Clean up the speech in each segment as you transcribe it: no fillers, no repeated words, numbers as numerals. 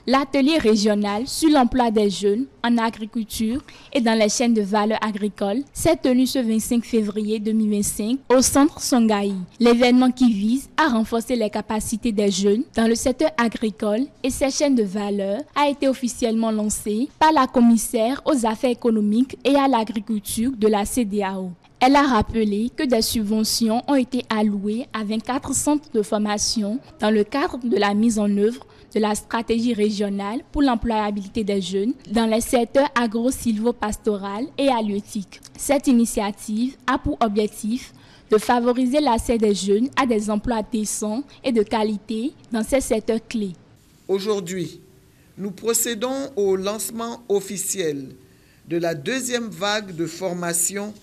L'atelier régional sur l'emploi des jeunes en agriculture et dans les chaînes de valeur agricoles s'est tenu ce 25 février 2025 au centre Songaï. L'événement qui vise à renforcer les capacités des jeunes dans le secteur agricole et ses chaînes de valeur a été officiellement lancé par la commissaire aux affaires économiques et à l'agriculture de la CEDEAO. Elle a rappelé que des subventions ont été allouées à 24 centres de formation dans le cadre de la mise en œuvre de la stratégie régionale pour l'employabilité des jeunes dans les secteurs agro-sylvo-pastoral et halieutique. Cette initiative a pour objectif de favoriser l'accès des jeunes à des emplois décents et de qualité dans ces secteurs clés. Aujourd'hui, nous procédons au lancement officiel de la deuxième vague de formation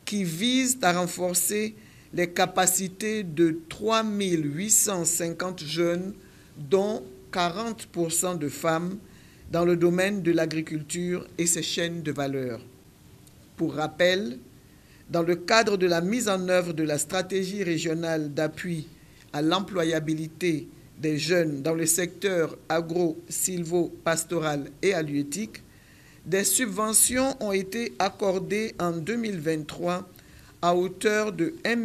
qui vise à renforcer les capacités de 3 850 jeunes, dont 40% de femmes, dans le domaine de l'agriculture et ses chaînes de valeur. Pour rappel, dans le cadre de la mise en œuvre de la stratégie régionale d'appui à l'employabilité des jeunes dans le secteur agro-sylvo-pastoral et halieutique, des subventions ont été accordées en 2023 à hauteur de 1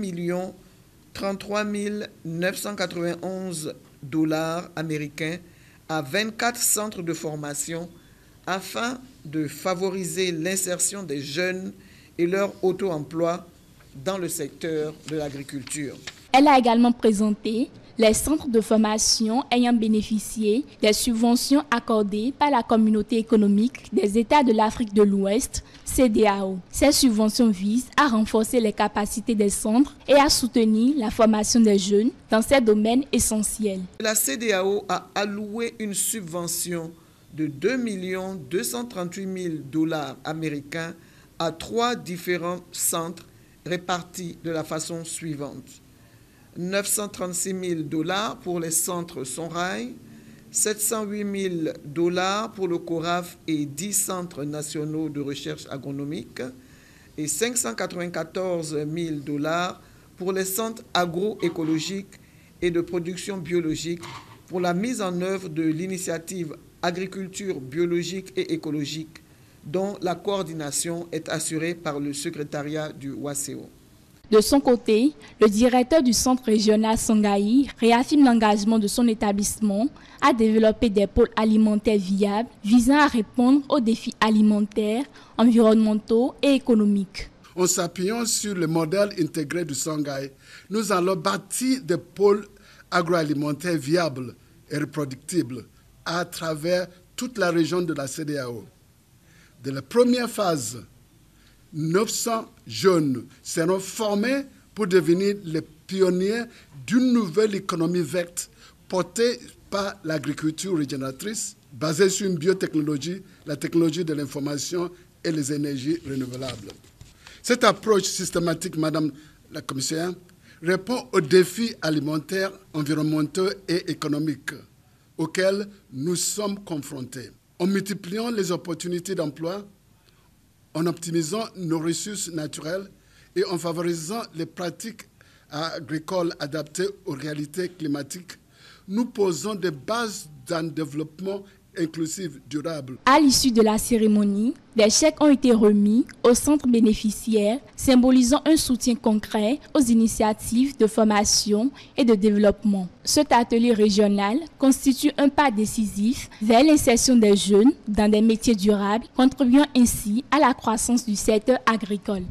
033 991 $ américains à 24 centres de formation afin de favoriser l'insertion des jeunes et leur auto-emploi dans le secteur de l'agriculture. Elle a également présenté les centres de formation ayant bénéficié des subventions accordées par la Communauté économique des États de l'Afrique de l'Ouest, CEDEAO. Ces subventions visent à renforcer les capacités des centres et à soutenir la formation des jeunes dans ces domaines essentiels. La CEDEAO a alloué une subvention de 2 238 000 $ américains à 3 différents centres répartis de la façon suivante. 936 000 $ pour les centres Sonrail, 708 000 $ pour le CORAF et 10 centres nationaux de recherche agronomique et 594 000 $ pour les centres agroécologiques et de production biologique pour la mise en œuvre de l'initiative agriculture biologique et écologique dont la coordination est assurée par le secrétariat du WACEO. De son côté, le directeur du centre régional Songaï réaffirme l'engagement de son établissement à développer des pôles alimentaires viables visant à répondre aux défis alimentaires, environnementaux et économiques. En s'appuyant sur le modèle intégré du Songaï, nous allons bâtir des pôles agroalimentaires viables et reproductibles à travers toute la région de la CEDEAO. De la première phase, 900 jeunes seront formés pour devenir les pionniers d'une nouvelle économie verte portée par l'agriculture régénératrice, basée sur une biotechnologie, la technologie de l'information et les énergies renouvelables. Cette approche systématique, Madame la Commissaire, répond aux défis alimentaires, environnementaux et économiques auxquels nous sommes confrontés. En multipliant les opportunités d'emploi, en optimisant nos ressources naturelles et en favorisant les pratiques agricoles adaptées aux réalités climatiques, nous posons des bases d'un développement inclusif durable. À l'issue de la cérémonie, des chèques ont été remis aux centres bénéficiaires, symbolisant un soutien concret aux initiatives de formation et de développement. Cet atelier régional constitue un pas décisif vers l'insertion des jeunes dans des métiers durables, contribuant ainsi à la croissance du secteur agricole.